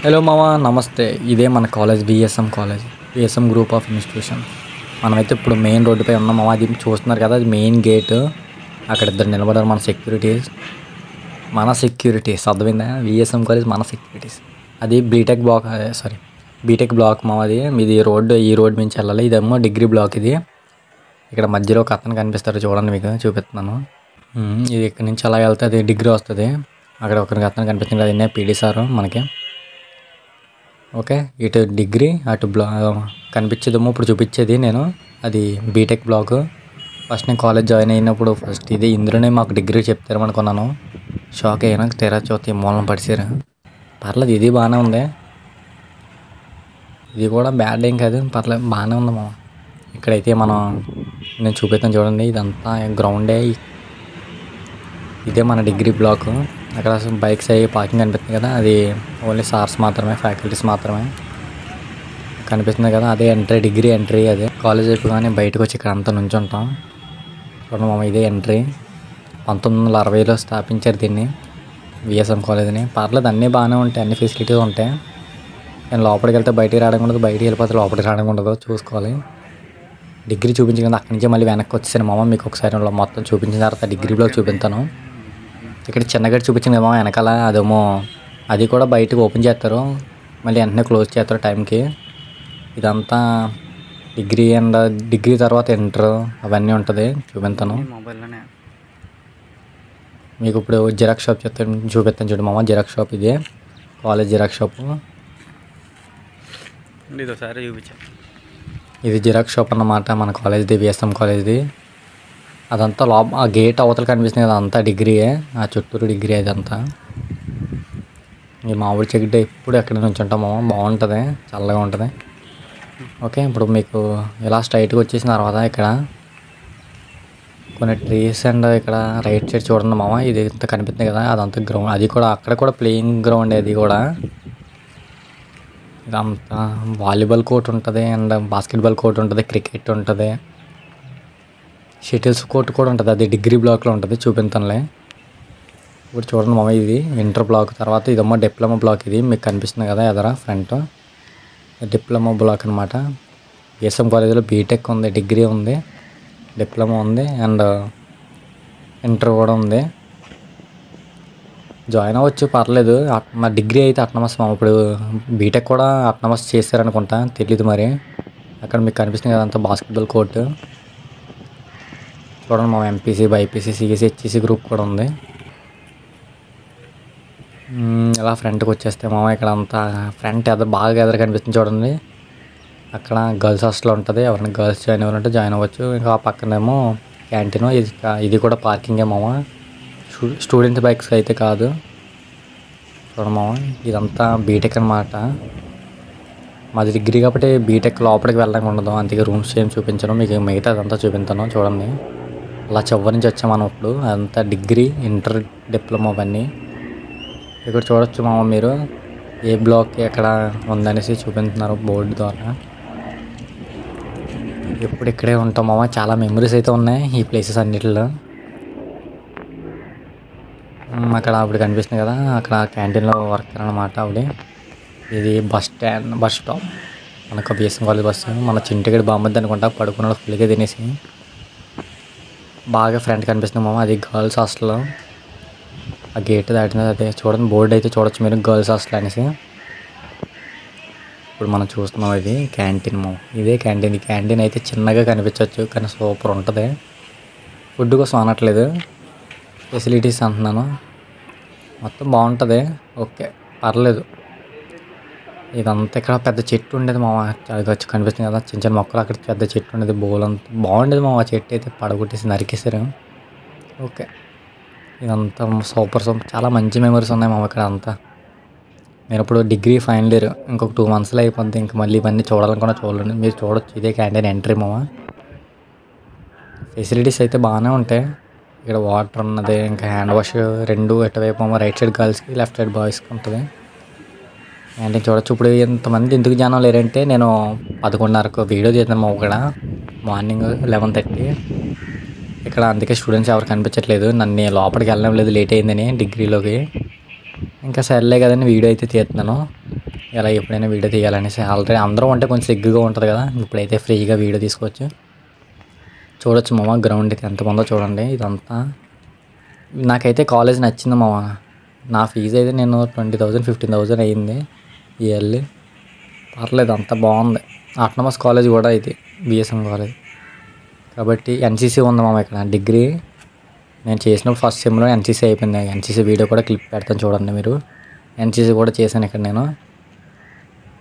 Hello మామ, నమస్తే. ఇదే మన college, VSM college, VSM group of institution. మనమైతే ఇప్పుడు మెయిన్ రోడ్డుపై ఉన్నాం మామ. అది చూస్తున్నారు కదా, అది మెయిన్ గేట్. అక్కడ ఇద్దరు నిలబడారు మన సెక్యూరిటీస్ అర్థమైందా? విఎస్ఎం కాలేజ్ మన సెక్యూరిటీస్. అది బీటెక్ బ్లాక్, బీటెక్ బ్లాక్ మామ. అది మీది రోడ్డు, ఈ రోడ్డు నుంచి వెళ్ళాలి. ఇదేమో డిగ్రీ బ్లాక్. ఇది ఇక్కడ మధ్యలో ఒక అతను కనిపిస్తారు, చూడండి, మీకు చూపిస్తున్నాను. ఇది ఇక్కడ నుంచి అలా వెళ్తే అది డిగ్రీ వస్తుంది. అక్కడ ఒకరికి అతను కనిపిస్తుంది, అది పీడీ సారు మనకి. ఓకే, ఇటు డిగ్రీ, అటు కనిపించేదేమో ఇప్పుడు చూపించేది నేను. అది బీటెక్ బ్లాక్. ఫస్ట్ నేను కాలేజ్ జాయిన్ అయినప్పుడు ఫస్ట్ ఇందులోనే మాకు డిగ్రీ చెప్తారు అనుకున్నాను. షాక్ అయినా తెరా చూస్తే మూలం పడిసారు. పర్లేదు, ఇది బాగానే ఉంది. ఇది కూడా బ్యాడ్ ఏం కాదు, పర్లేదు బాగానే ఉంది మా. ఇక్కడైతే నేను చూపిస్తాను చూడండి. ఇదంతా గ్రౌండే. ఇదే మన డిగ్రీ బ్లాక్. అక్కడ బైక్స్ అవి పార్కింగ్ కనిపిస్తుంది కదా, అది ఓన్లీ సార్స్ మాత్రమే, ఫ్యాకల్టీస్ మాత్రమే కనిపిస్తుంది కదా. అదే ఎంట్రీ, డిగ్రీ ఎంట్రీ. అదే కాలేజ్ అయిపోగానే బయటకు వచ్చి ఇక్కడ అంతా నుంచి ఉంటాం. చూడండి మామ, ఇదే ఎంట్రీ. 1960లో స్థాపించారు దీన్ని, విఎస్ఎం కాలేజ్ని. పర్లేదు, అన్నీ బాగానే ఉంటాయి, అన్ని ఫెసిలిటీస్ ఉంటాయి. నేను లోపలికి వెళ్తే బయటికి రావడం ఉండదు, బయటికి వెళ్ళిపోతే లోపలికి రావడం ఉండదు, చూసుకోవాలి. డిగ్రీ చూపించింది, అక్కడి నుంచి మళ్ళీ వెనక్కి వచ్చేసాను మామ. మీకు ఒకసారి మొత్తం చూపించిన తర్వాత డిగ్రీ బ్లాక్ చూపిస్తాను. ఇక్కడ చిన్నగా చూపించింది కదా వెనకాల, అదేమో అది కూడా బయటకు ఓపెన్ చేస్తారు, మళ్ళీ వెంటనే క్లోజ్ చేస్తారు టైంకి. ఇదంతా డిగ్రీ అండ్ డిగ్రీ తర్వాత ఇంటర్ అవన్నీ ఉంటుంది, చూపిస్తాను మీకు. ఇప్పుడు జిరాక్స్ షాప్ చూపిస్తాను చూడు మామ. జిరాక్స్ షాప్ ఇదే, కాలేజ్ జిరాక్స్ షాపు. ఇది జిరాక్స్ షాప్ అన్నమాట, మన కాలేజ్ది, విఎస్ఎం కాలేజ్ది. అదంతా ఆ గేట్ అవతల కనిపిస్తుంది కదా, అంతా డిగ్రీయే. ఆ చుట్టూరు డిగ్రీ అదంతా. ఈ మామిడి చెట్టు ఎప్పుడు ఎక్కడ నుంచి ఉంటాం మామ, బాగుంటుంది, చల్లగా ఉంటుంది. ఓకే, ఇప్పుడు మీకు ఇలా స్ట్రైట్గా వచ్చేసిన తర్వాత ఇక్కడ కొన్ని ట్రీస్ అండ్ ఇక్కడ రైట్ సైడ్ చూడండి మామ. ఇది ఇంత కనిపిస్తుంది కదా, అదంతా గ్రౌండ్. అది కూడా అక్కడ కూడా ప్లేయింగ్ గ్రౌండ్. అది కూడా ఇదంతా వాలీబాల్ కోర్ట్ ఉంటుంది, అండ్ బాస్కెట్బాల్ కోర్ట్ ఉంటుంది, క్రికెట్ ఉంటుంది, షటిల్స్ కోర్ట్ కూడా ఉంటుంది. అది డిగ్రీ బ్లాక్లో ఉంటుంది, చూపిస్తానులే. ఇప్పుడు చూడండి మామ, ఇది ఇంటర్ బ్లాక్. తర్వాత ఇదమ్మా డిప్లొమా బ్లాక్. ఇది మీకు కనిపిస్తుంది కదా ఎదరా ఫ్రంట్, డిప్లొమా బ్లాక్ అనమాట. విఎస్ఎం కాలేజీలో బీటెక్ ఉంది, డిగ్రీ ఉంది, డిప్లొమా ఉంది, అండ్ ఇంటర్ కూడా ఉంది. జాయిన్ అవ్వచ్చు, పర్లేదు. మా డిగ్రీ అయితే అట్నమస్ మామ. ఇప్పుడు బీటెక్ కూడా అట్నమస్ చేశారనుకుంటా, తెలీదు మరి. అక్కడ మీకు కనిపిస్తుంది కదా అంతా బాస్కెట్బాల్ కోర్టు. చూడండి మా MPC, BiPC, CSC, HEC group కూడా ఉంది. ఇలా ఫ్రంట్కి వచ్చేస్తే మామ, ఇక్కడ అంతా ఫ్రంట్ బాగా ఎదురు కనిపిస్తుంది చూడండి. అక్కడ గర్ల్స్ హాస్టల్ ఉంటుంది, ఎవరైనా గర్ల్స్ జాయిన్ అవ్వాలంటే జాయిన్ అవ్వచ్చు. ఇంకా ఆ పక్కనేమో క్యాంటీన్. ఇది కూడా పార్కింగే మామ, స్టూడెంట్స్ బైక్స్ అయితే కాదు. చూడండి మామ, ఇదంతా బీటెక్ అనమాట. మాది డిగ్రీ కాబట్టి బీటెక్ లోపలికి వెళ్ళడానికి ఉండదు, అందుకే రూమ్స్ ఏం చూపించను మీకు. మిగతా అదంతా చూపించాను చూడండి. అలా చివరి నుంచి వచ్చాం మనం ఇప్పుడు. అదంతా డిగ్రీ, ఇంటర్, డిప్లొమా అవన్నీ ఇక్కడ చూడొచ్చు మామ. మీరు ఏ బ్లాక్ ఎక్కడ ఉందనేసి చూపిస్తున్నారు బోర్డు ద్వారా. ఎప్పుడు ఇక్కడే ఉంటాం మామ. చాలా మెమరీస్ అయితే ఉన్నాయి ఈ ప్లేసెస్ అన్నిటిలో. అక్కడ అప్పుడు కనిపిస్తుంది కదా, అక్కడ క్యాంటీన్లో వర్కర్ అనమాట ఆవిడ. ఇది బస్ స్టాప్ మనకు బిఎస్ఎం కాలేజ్ బస్సు. మన చింటిగడి బామ్మద్ది అనుకుంటా, పడుకున్నాడు ఫుల్గా తినేసి. బాగా ఫ్రంట్ కనిపిస్తుంది మామ, అది గర్ల్స్ హాస్టల్. ఆ గేట్ దాటిన అదే చూడండి, బోర్డు అయితే చూడొచ్చు మీరు, గర్ల్స్ హాస్టల్ అనేసి. ఇప్పుడు మనం చూస్తున్నాం ఇది క్యాంటీన్ మామ. ఇదే క్యాంటీన్. ఈ క్యాంటీన్ అయితే చిన్నగా కనిపించవచ్చు, కానీ సూపర్ ఉంటుంది. ఫుడ్ కోసం అనట్లేదు, ఫెసిలిటీస్ అంటున్నాను. మొత్తం బాగుంటుంది, ఓకే, పర్లేదు. ఇదంతా ఇక్కడ పెద్ద చెట్టు ఉండేది మామ, అది వచ్చి కనిపిస్తుంది కదా, చిన్న చిన్న మొక్కలు. అక్కడ పెద్ద చెట్టు ఉండేది, బోలంతా బాగుండేది మామ. చెట్టు అయితే పడగొట్టేసి నరికేసారు. ఓకే, ఇదంతా సూపర్ చాలా మంచి మెమరీస్ ఉన్నాయి మామ ఇక్కడ అంతా. నేను ఇప్పుడు డిగ్రీ ఫైనల్ ఇయర్, ఇంకొక 2 monthsలో అయిపోద్ది. ఇంక మళ్ళీ ఇవన్నీ చూడాలనుకున్నా చూడండి, మీరు చూడొచ్చు. ఇదే క్యాంటీన్ ఎంట్రీ మామ. ఫెసిలిటీస్ అయితే బాగానే ఉంటాయి. ఇక్కడ వాటర్ ఉన్నది, ఇంకా హ్యాండ్ వాష్ రెండు ఎటువైపు మామ. రైట్ సైడ్ గర్ల్స్కి, లెఫ్ట్ సైడ్ బాయ్స్కి ఉంటుంది. క్యాంటీన్ చూడొచ్చు. ఇప్పుడు ఇంతమంది ఎందుకు జనం లేరంటే, నేను 11:30కు వీడియో చేద్దాను మామ. ఇక్కడ మార్నింగ్ 11:30 ఇక్కడ, అందుకే స్టూడెంట్స్ ఎవరు కనిపించట్లేదు. నన్ను లోపలికి వెళ్ళడం లేదు, లేట్ అయిందని డిగ్రీలోకి. ఇంకా సర్లే కదండి, వీడియో అయితే తీస్తున్నాను. ఇలా ఎప్పుడైనా వీడియో తీయాలనేసి. ఆల్రెడీ అందరూ ఉంటే కొంచెం సిగ్గుగా ఉంటుంది కదా, ఇప్పుడైతే ఫ్రీగా వీడియో తీసుకోవచ్చు. చూడొచ్చు మామ గ్రౌండ్ అయితే ఎంత బాగుందో చూడండి. ఇదంతా నాకైతే కాలేజ్ నచ్చింది మామ. నా ఫీజు అయితే నేను 20,000 15,000 అయ్యింది ఇయర్లీ. పర్లేదు, అంత బాగుంది. ఆటోనమస్ కాలేజ్ కూడా ఇది, బిఎస్ఎం కాలేజ్. కాబట్టి ఎన్సీసీ ఉంది మామ ఇక్కడ. డిగ్రీ నేను చేసినప్పుడు ఫస్ట్ సెమ్లో ఎన్సీసీ అయిపోయింది. ఎన్సీసీ వీడియో కూడా క్లిప్ పెడతాను చూడండి మీరు. ఎన్సీసీ కూడా చేశాను ఇక్కడ నేను.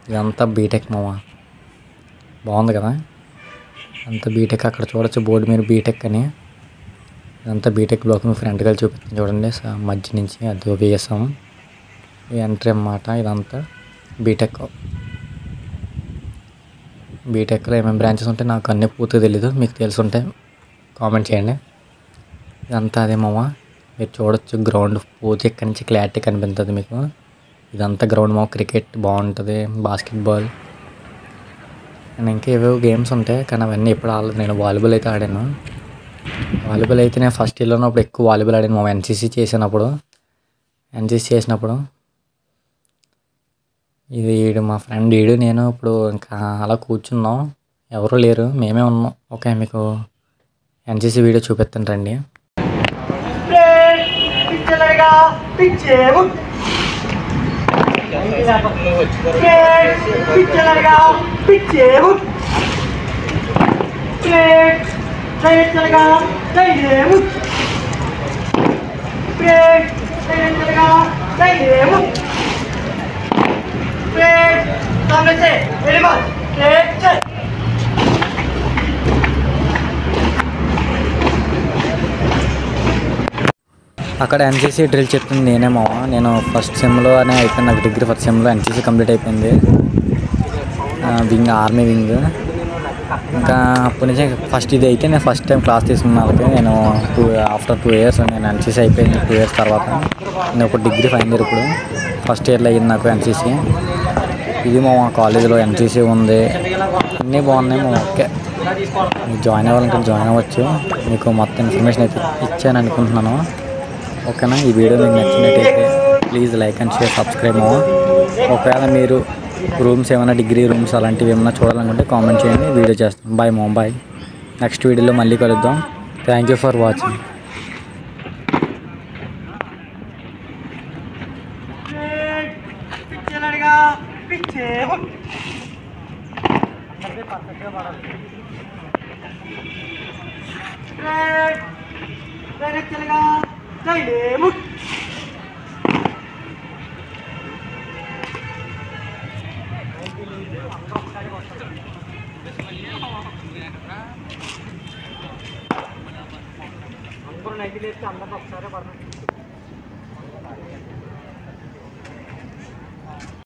ఇదంతా బీటెక్ మామ, బాగుంది కదా. అంతా బీటెక్. అక్కడ చూడొచ్చు బోర్డు మీద బీటెక్ అని. ఇదంతా బీటెక్ బ్లాక్. మీ ఫ్రంట్ కలిసి చూపిస్తాను చూడండి, మధ్య నుంచి అది బిఎస్ఎం ఎంట్రీ అన్నమాట. ఇదంతా బీటెక్. బీటెక్లో ఏమేమి బ్రాంచెస్ ఉంటాయి నాకు అన్నీ పూర్తిగా తెలీదు, మీకు తెలుసుంటే కామెంట్ చేయండి. ఇదంతా అదే మామ, మీరు చూడొచ్చు గ్రౌండ్ పూర్తి ఇక్కడి నుంచి క్లారిటీ కనిపిస్తుంది మీకు. ఇదంతా గ్రౌండ్ మామ. క్రికెట్ బాగుంటుంది, బాస్కెట్బాల్ అండ్ ఇంకా ఏవేవో గేమ్స్ ఉంటాయి, కానీ అవన్నీ ఎప్పుడు ఆడలేదు. నేను వాలీబాల్ అయితే ఆడాను. వాలీబాల్ అయితే నేను ఫస్ట్ ఇయర్లో ఉన్నప్పుడు ఎక్కువ వాలీబాల్ ఆడాను మామ. ఎన్సీసీ చేసినప్పుడు ఇది ఈడు మా ఫ్రెండ్, ఈడు నేను ఇప్పుడు ఇంకా అలా కూర్చున్నాం, ఎవరు లేరు, మేమే ఉన్నాం. ఓకే, మీకు ఎన్సీసీ వీడియో చూపిస్తాను రండి. అక్కడ ఎన్సీసీ డ్రిల్ చెప్తుంది నేనే మామ. నేను ఫస్ట్ సెమ్లో అనే అయిపోయింది నాకు డిగ్రీ. ఫస్ట్ సెమ్లో ఎన్సీసీ కంప్లీట్ అయిపోయింది. Wing, army wing. ఇంకా అప్పటి నుంచి ఫస్ట్ ఇది అయితే నేను ఫస్ట్ టైం క్లాస్ తీసుకున్న వాళ్ళకి నేను ఆఫ్టర్ 2 years నేను ఎన్సీసీ అయిపోయింది. 2 years తర్వాత నేను ఇప్పుడు డిగ్రీ ఫైనల్ ఇయర్. ఇప్పుడు ఫస్ట్ ఇయర్లో అయ్యింది నాకు ఎన్సీసీ. ఇది మా కాలేజీలో ఎన్సీసీ ఉంది, అన్నీ బాగున్నాయి మా. ఓకే, మీకు జాయిన్ అవ్వాలంటే జాయిన్ అవ్వచ్చు. మీకు మొత్తం ఇన్ఫర్మేషన్ అయితే ఇచ్చాను అనుకుంటున్నాను. ఓకేనా, ఈ వీడియో మీకు నచ్చినట్టయితే please like and share, subscribe మామ. ఒకవేళ మీరు రూమ్స్ ఏమైనా డిగ్రీ రూమ్స్ అలాంటివి ఏమైనా చూడాలనుకుంటే కామెంట్ చేయండి, వీడియో చేస్తాం. బాయ్ మామ, బాయ్. నెక్స్ట్ వీడియోలో మళ్ళీ కలుద్దాం. Thank you for watching. అందరూ నైట్ లేస్తే అందరికి ఒకసారి పడతాం.